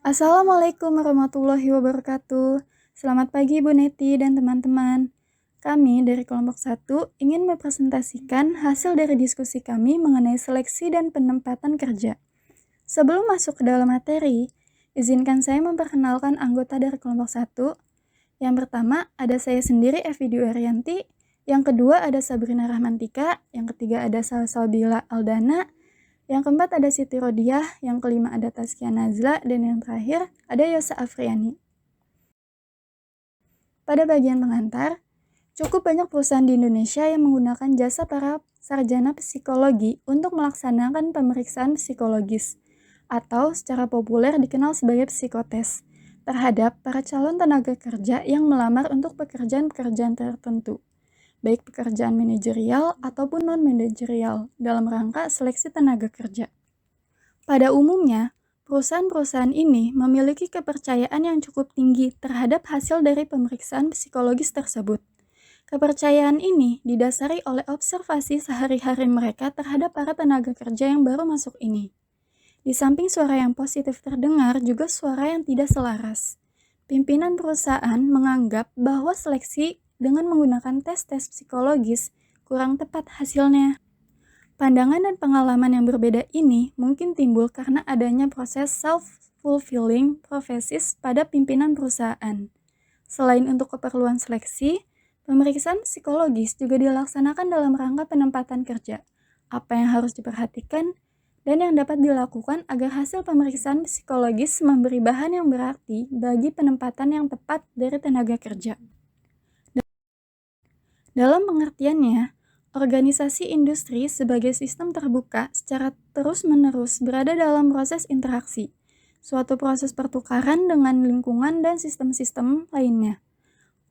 Assalamualaikum warahmatullahi wabarakatuh. Selamat pagi Bu Neti dan teman-teman. Kami dari kelompok 1 ingin mempresentasikan hasil dari diskusi kami mengenai seleksi dan penempatan kerja. Sebelum masuk ke dalam materi, izinkan saya memperkenalkan anggota dari kelompok 1. Yang pertama ada saya sendiri Evi Dwi Ariyanti, yang kedua ada Sabrina Rahmantika, yang ketiga ada Salsabila Aldana, yang keempat ada Siti Rodiah, yang kelima ada Taskia Nazla, dan yang terakhir ada Yosa Afriani. Pada bagian pengantar, cukup banyak perusahaan di Indonesia yang menggunakan jasa para sarjana psikologi untuk melaksanakan pemeriksaan psikologis, atau secara populer dikenal sebagai psikotes, terhadap para calon tenaga kerja yang melamar untuk pekerjaan-pekerjaan tertentu, baik pekerjaan manajerial ataupun non-manajerial dalam rangka seleksi tenaga kerja. Pada umumnya, perusahaan-perusahaan ini memiliki kepercayaan yang cukup tinggi terhadap hasil dari pemeriksaan psikologis tersebut. Kepercayaan ini didasari oleh observasi sehari-hari mereka terhadap para tenaga kerja yang baru masuk ini. Di samping suara yang positif terdengar, juga suara yang tidak selaras. Pimpinan perusahaan menganggap bahwa seleksi dengan menggunakan tes-tes psikologis kurang tepat hasilnya. Pandangan dan pengalaman yang berbeda ini mungkin timbul karena adanya proses self-fulfilling prophecies pada pimpinan perusahaan. Selain untuk keperluan seleksi, pemeriksaan psikologis juga dilaksanakan dalam rangka penempatan kerja. Apa yang harus diperhatikan dan yang dapat dilakukan agar hasil pemeriksaan psikologis memberi bahan yang berarti bagi penempatan yang tepat dari tenaga kerja. Dalam pengertiannya, organisasi industri sebagai sistem terbuka secara terus-menerus berada dalam proses interaksi, suatu proses pertukaran dengan lingkungan dan sistem-sistem lainnya.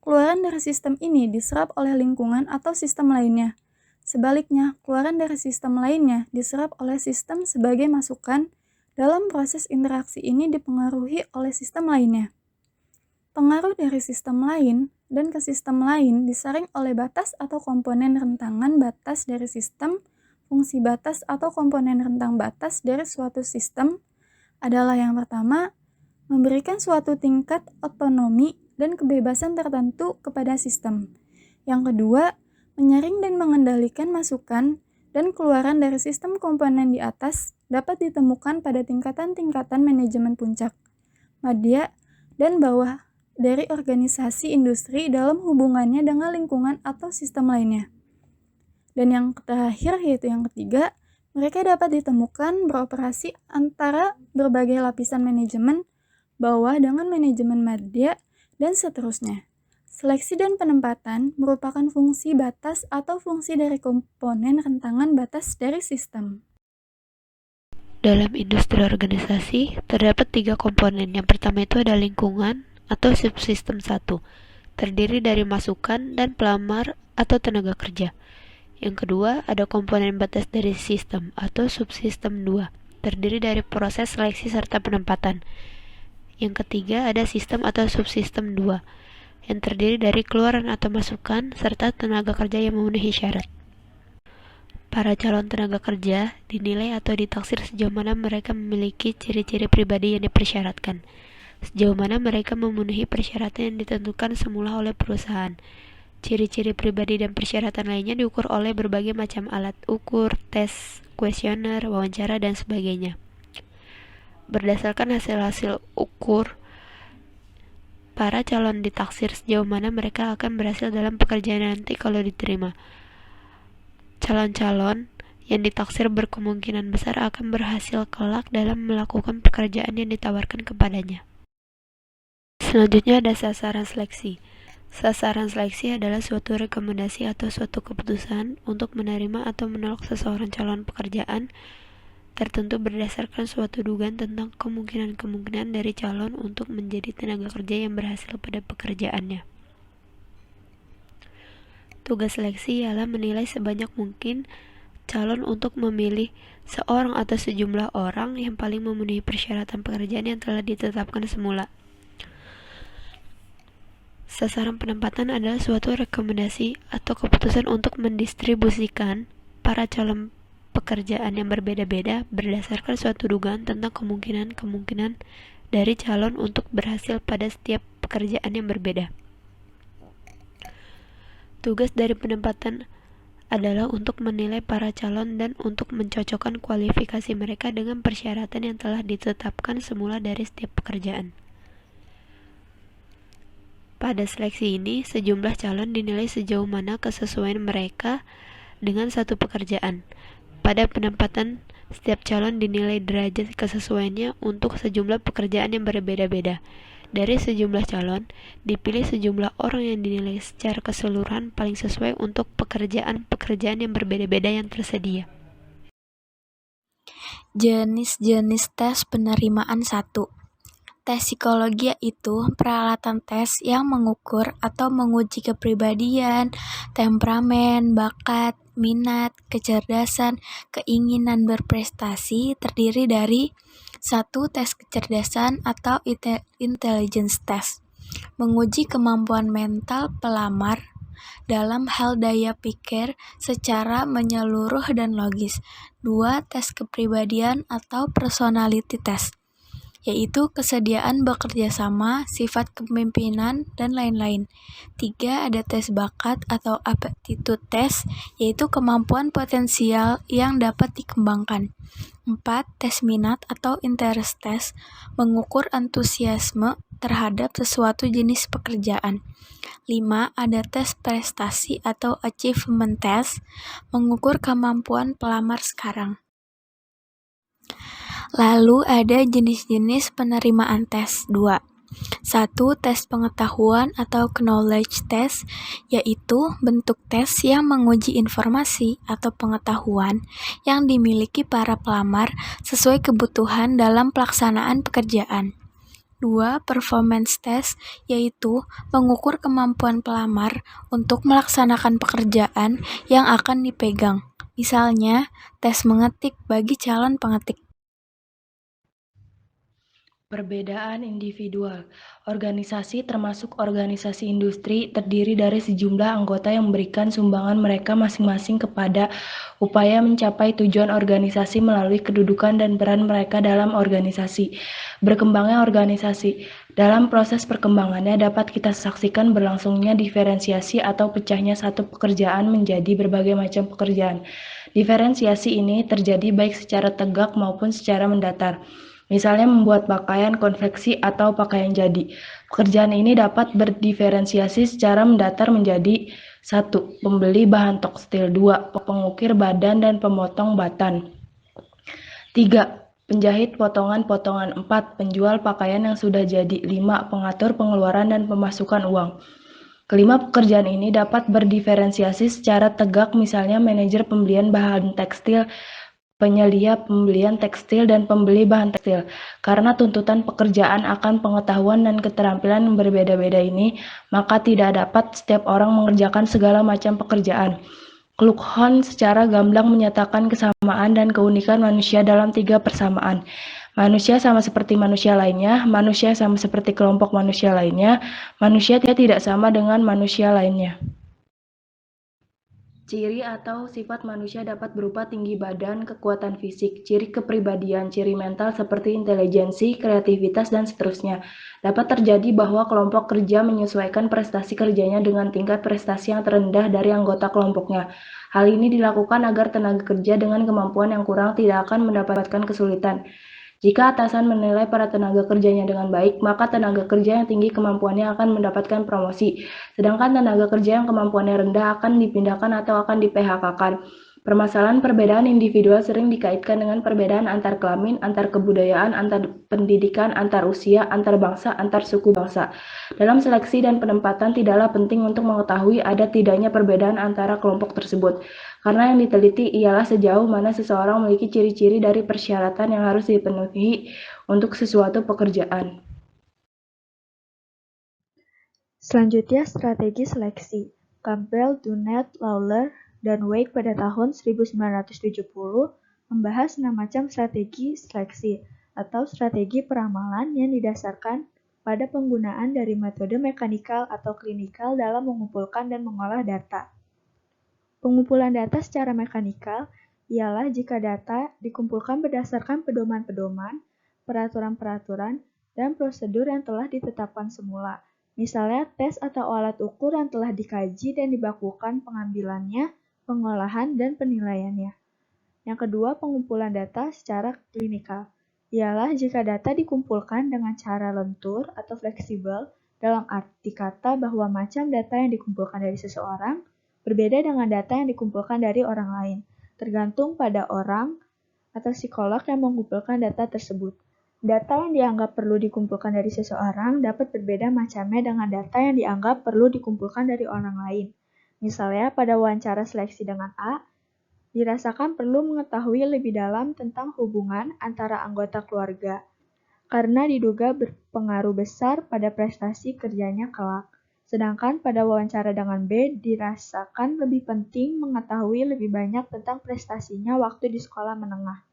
Keluaran dari sistem ini diserap oleh lingkungan atau sistem lainnya. Sebaliknya, keluaran dari sistem lainnya diserap oleh sistem sebagai masukan. Dalam proses interaksi ini dipengaruhi oleh sistem lainnya. Pengaruh dari sistem lain dan ke sistem lain disaring oleh batas atau komponen rentangan batas dari sistem. Fungsi batas atau komponen rentang batas dari suatu sistem adalah yang pertama, memberikan suatu tingkat otonomi dan kebebasan tertentu kepada sistem. Yang kedua, menyaring dan mengendalikan masukan dan keluaran dari sistem komponen di atas dapat ditemukan pada tingkatan-tingkatan manajemen puncak, madya, dan bawah dari organisasi industri dalam hubungannya dengan lingkungan atau sistem lainnya. Dan yang terakhir yaitu yang ketiga, mereka dapat ditemukan beroperasi antara berbagai lapisan manajemen, bawah dengan manajemen madya, dan seterusnya. Seleksi dan penempatan merupakan fungsi batas atau fungsi dari komponen rentangan batas dari sistem. Dalam industri organisasi, terdapat 3 komponen. Yang pertama itu ada lingkungan atau subsistem 1, terdiri dari masukan dan pelamar atau tenaga kerja. Yang kedua, ada komponen batas dari sistem atau subsistem 2, terdiri dari proses seleksi serta penempatan. Yang ketiga, ada sistem atau subsistem 2, yang terdiri dari keluaran atau masukan serta tenaga kerja yang memenuhi syarat. Para calon tenaga kerja dinilai atau ditaksir sejauh mana mereka memiliki ciri-ciri pribadi yang dipersyaratkan, sejauh mana mereka memenuhi persyaratan yang ditentukan semula oleh perusahaan. Ciri-ciri pribadi dan persyaratan lainnya diukur oleh berbagai macam alat ukur, tes, kuesioner, wawancara, dan sebagainya. Berdasarkan hasil-hasil ukur, para calon ditaksir sejauh mana mereka akan berhasil dalam pekerjaan nanti kalau diterima. Calon-calon yang ditaksir berkemungkinan besar akan berhasil kelak dalam melakukan pekerjaan yang ditawarkan kepadanya. Selanjutnya ada sasaran seleksi. Sasaran seleksi adalah suatu rekomendasi atau suatu keputusan untuk menerima atau menolak seseorang calon pekerjaan tertentu berdasarkan suatu dugaan tentang kemungkinan-kemungkinan dari calon untuk menjadi tenaga kerja yang berhasil pada pekerjaannya. Tugas seleksi ialah menilai sebanyak mungkin calon untuk memilih seorang atau sejumlah orang yang paling memenuhi persyaratan pekerjaan yang telah ditetapkan semula. Sasaran penempatan adalah suatu rekomendasi atau keputusan untuk mendistribusikan para calon pekerjaan yang berbeda-beda berdasarkan suatu dugaan tentang kemungkinan-kemungkinan dari calon untuk berhasil pada setiap pekerjaan yang berbeda. Tugas dari penempatan adalah untuk menilai para calon dan untuk mencocokkan kualifikasi mereka dengan persyaratan yang telah ditetapkan semula dari setiap pekerjaan. Pada seleksi ini, sejumlah calon dinilai sejauh mana kesesuaian mereka dengan satu pekerjaan. Pada penempatan, setiap calon dinilai derajat kesesuaiannya untuk sejumlah pekerjaan yang berbeda-beda. Dari sejumlah calon, dipilih sejumlah orang yang dinilai secara keseluruhan paling sesuai untuk pekerjaan-pekerjaan yang berbeda-beda yang tersedia. Jenis-jenis tes penerimaan 1. Tes psikologi yaitu peralatan tes yang mengukur atau menguji kepribadian, temperamen, bakat, minat, kecerdasan, keinginan berprestasi, terdiri dari 1. Tes kecerdasan atau intelligence test, menguji kemampuan mental pelamar dalam hal daya pikir secara menyeluruh dan logis. 2. Tes kepribadian atau personality test, yaitu kesediaan bekerja sama, sifat kepemimpinan, dan lain-lain. 3. Ada tes bakat atau aptitude test, yaitu kemampuan potensial yang dapat dikembangkan. 4. Tes minat atau interest test, mengukur antusiasme terhadap sesuatu jenis pekerjaan. 5. Ada tes prestasi atau achievement test, mengukur kemampuan pelamar sekarang. Lalu ada jenis-jenis penerimaan tes. 2. 1. Tes pengetahuan atau knowledge test, yaitu bentuk tes yang menguji informasi atau pengetahuan yang dimiliki para pelamar sesuai kebutuhan dalam pelaksanaan pekerjaan. 2. Performance test, yaitu mengukur kemampuan pelamar untuk melaksanakan pekerjaan yang akan dipegang. Misalnya, tes mengetik bagi calon pengetik. Perbedaan individual. Organisasi termasuk organisasi industri terdiri dari sejumlah anggota yang memberikan sumbangan mereka masing-masing kepada upaya mencapai tujuan organisasi melalui kedudukan dan peran mereka dalam organisasi. Berkembangnya organisasi. Dalam proses perkembangannya dapat kita saksikan berlangsungnya diferensiasi atau pecahnya satu pekerjaan menjadi berbagai macam pekerjaan. Diferensiasi ini terjadi baik secara tegak maupun secara mendatar. Misalnya membuat pakaian konveksi atau pakaian jadi. Pekerjaan ini dapat berdiferensiasi secara mendatar menjadi 1. Pembeli bahan tekstil. 2. Pengukir badan dan pemotong batan. 3. Penjahit potongan-potongan. 4. Penjual pakaian yang sudah jadi. 5. Pengatur pengeluaran dan pemasukan uang. Kelima pekerjaan ini dapat berdiferensiasi secara tegak, misalnya manajer pembelian bahan tekstil, penyedia pembelian tekstil, dan pembeli bahan tekstil. Karena tuntutan pekerjaan akan pengetahuan dan keterampilan yang berbeda-beda ini, maka tidak dapat setiap orang mengerjakan segala macam pekerjaan. Kluckhohn secara gamblang menyatakan kesamaan dan keunikan manusia dalam 3 persamaan. Manusia sama seperti manusia lainnya, manusia sama seperti kelompok manusia lainnya, manusia tidak sama dengan manusia lainnya. Ciri atau sifat manusia dapat berupa tinggi badan, kekuatan fisik, ciri kepribadian, ciri mental seperti intelijensi, kreativitas, dan seterusnya. Dapat terjadi bahwa kelompok kerja menyesuaikan prestasi kerjanya dengan tingkat prestasi yang terendah dari anggota kelompoknya. Hal ini dilakukan agar tenaga kerja dengan kemampuan yang kurang tidak akan mendapatkan kesulitan. Jika atasan menilai para tenaga kerjanya dengan baik, maka tenaga kerja yang tinggi kemampuannya akan mendapatkan promosi, sedangkan tenaga kerja yang kemampuannya rendah akan dipindahkan atau akan di-PHK-kan. Permasalahan perbedaan individual sering dikaitkan dengan perbedaan antar kelamin, antar kebudayaan, antar pendidikan, antar usia, antar bangsa, antar suku bangsa. Dalam seleksi dan penempatan tidaklah penting untuk mengetahui ada tidaknya perbedaan antara kelompok tersebut, karena yang diteliti ialah sejauh mana seseorang memiliki ciri-ciri dari persyaratan yang harus dipenuhi untuk sesuatu pekerjaan. Selanjutnya, strategi seleksi. Campbell, Dunnett, Lawler, dan Wake pada tahun 1970 membahas 6 macam strategi seleksi atau strategi peramalan yang didasarkan pada penggunaan dari metode mekanikal atau klinikal dalam mengumpulkan dan mengolah data. Pengumpulan data secara mekanikal ialah jika data dikumpulkan berdasarkan pedoman-pedoman, peraturan-peraturan, dan prosedur yang telah ditetapkan semula. Misalnya tes atau alat ukur yang telah dikaji dan dibakukan pengambilannya, pengolahan, dan penilaiannya. Yang kedua, pengumpulan data secara klinikal. Ialah jika data dikumpulkan dengan cara lentur atau fleksibel, dalam arti kata bahwa macam data yang dikumpulkan dari seseorang berbeda dengan data yang dikumpulkan dari orang lain, tergantung pada orang atau psikolog yang mengumpulkan data tersebut. Data yang dianggap perlu dikumpulkan dari seseorang dapat berbeda macamnya dengan data yang dianggap perlu dikumpulkan dari orang lain. Misalnya, pada wawancara seleksi dengan A, dirasakan perlu mengetahui lebih dalam tentang hubungan antara anggota keluarga, karena diduga berpengaruh besar pada prestasi kerjanya kelak. Sedangkan pada wawancara dengan B, dirasakan lebih penting mengetahui lebih banyak tentang prestasinya waktu di sekolah menengah.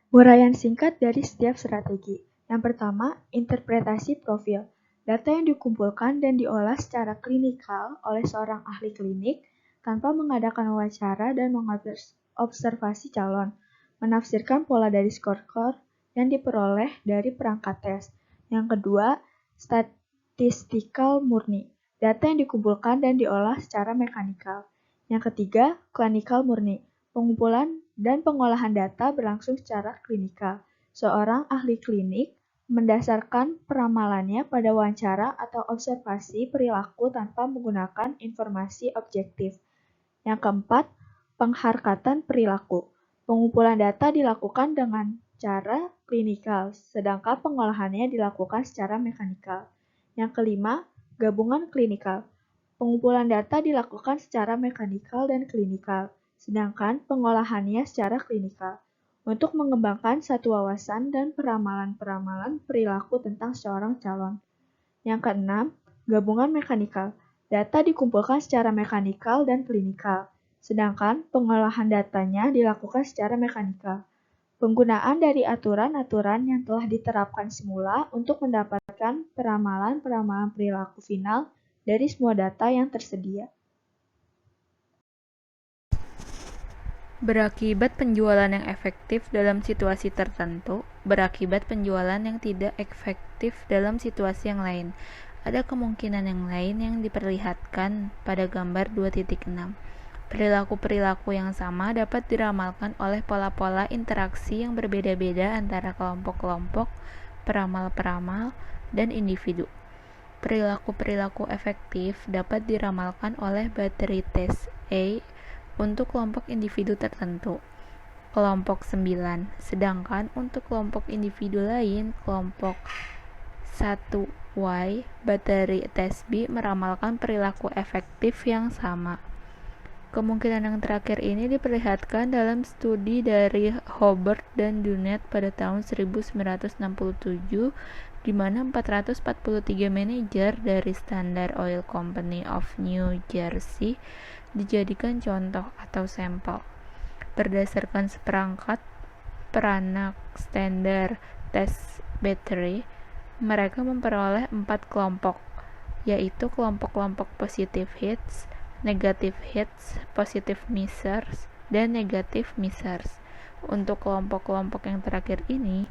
Uraian singkat dari setiap strategi. Yang pertama, interpretasi profil. Data yang dikumpulkan dan diolah secara klinikal oleh seorang ahli klinik tanpa mengadakan wawancara dan mengobservasi calon. Menafsirkan pola dari skor-skor yang diperoleh dari perangkat tes. Yang kedua, statistikal murni. Data yang dikumpulkan dan diolah secara mekanikal. Yang ketiga, klinikal murni. Pengumpulan dan pengolahan data berlangsung secara klinikal. Seorang ahli klinik mendasarkan peramalannya pada wawancara atau observasi perilaku tanpa menggunakan informasi objektif. Yang keempat, pengharkatan perilaku. Pengumpulan data dilakukan dengan cara klinikal, sedangkan pengolahannya dilakukan secara mekanikal. Yang kelima, gabungan klinikal. Pengumpulan data dilakukan secara mekanikal dan klinikal, sedangkan pengolahannya secara klinikal, untuk mengembangkan satu wawasan dan peramalan-peramalan perilaku tentang seorang calon. Yang keenam, gabungan mekanikal. Data dikumpulkan secara mekanikal dan klinikal, sedangkan pengolahan datanya dilakukan secara mekanikal. Penggunaan dari aturan-aturan yang telah diterapkan semula untuk mendapatkan peramalan-peramalan perilaku final dari semua data yang tersedia. Berakibat penjualan yang efektif dalam situasi tertentu, berakibat penjualan yang tidak efektif dalam situasi yang lain. Ada kemungkinan yang lain yang diperlihatkan pada gambar 2.6. Perilaku-perilaku yang sama dapat diramalkan oleh pola-pola interaksi yang berbeda-beda antara kelompok-kelompok, peramal-peramal, dan individu. Perilaku-perilaku efektif dapat diramalkan oleh battery test A untuk kelompok individu tertentu, kelompok 9, sedangkan untuk kelompok individu lain, kelompok 1Y, battery test B meramalkan perilaku efektif yang sama. Kemungkinan yang terakhir ini diperlihatkan dalam studi dari Hobart dan Dunnett pada tahun 1967, di mana 443 manajer dari Standard Oil Company of New Jersey dijadikan contoh atau sampel. Berdasarkan seperangkat peranak standar tes battery, mereka memperoleh 4 kelompok, yaitu kelompok-kelompok positive hits, negative hits, positive missers, dan negative missers. Untuk kelompok-kelompok yang terakhir ini,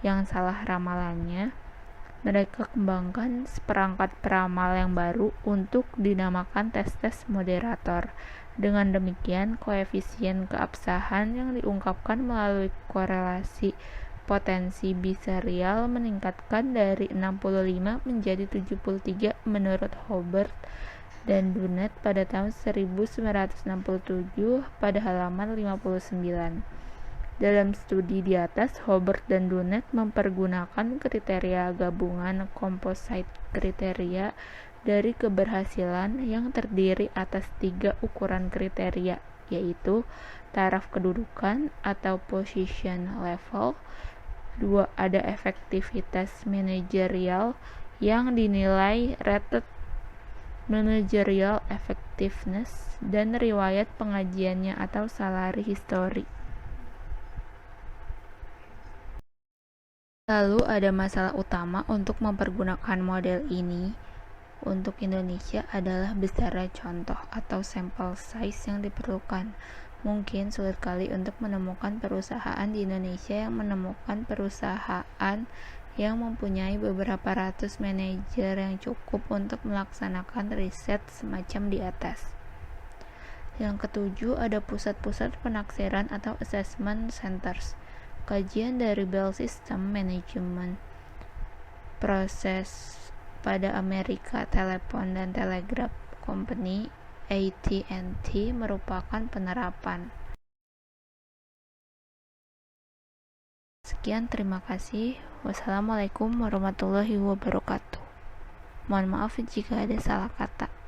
yang salah ramalannya, mereka kembangkan seperangkat peramal yang baru untuk dinamakan tes-tes moderator. Dengan demikian, koefisien keabsahan yang diungkapkan melalui korelasi potensi biserial meningkatkan dari 65 menjadi 73 menurut Hobart dan Dunnett pada tahun 1967 pada halaman 59. Dalam studi di atas, Hobart dan Dunnett mempergunakan kriteria gabungan composite kriteria dari keberhasilan yang terdiri atas 3 ukuran kriteria, yaitu taraf kedudukan atau position level, 2 ada efektivitas manajerial yang dinilai rated managerial effectiveness, dan riwayat pengajiannya atau salary history. Lalu ada masalah utama untuk mempergunakan model ini untuk Indonesia adalah besarnya contoh atau sampel size yang diperlukan. Mungkin sulit kali untuk menemukan perusahaan di Indonesia yang menemukan perusahaan yang mempunyai beberapa ratus manajer yang cukup untuk melaksanakan riset semacam di atas. Yang ketujuh, ada pusat-pusat penaksiran atau assessment centers. Kajian dari Bell System Management Proses pada Amerika Telephone dan Telegraph Company AT&T merupakan penerapan. Sekian, terima kasih. Wassalamualaikum warahmatullahi wabarakatuh. Mohon maaf jika ada salah kata.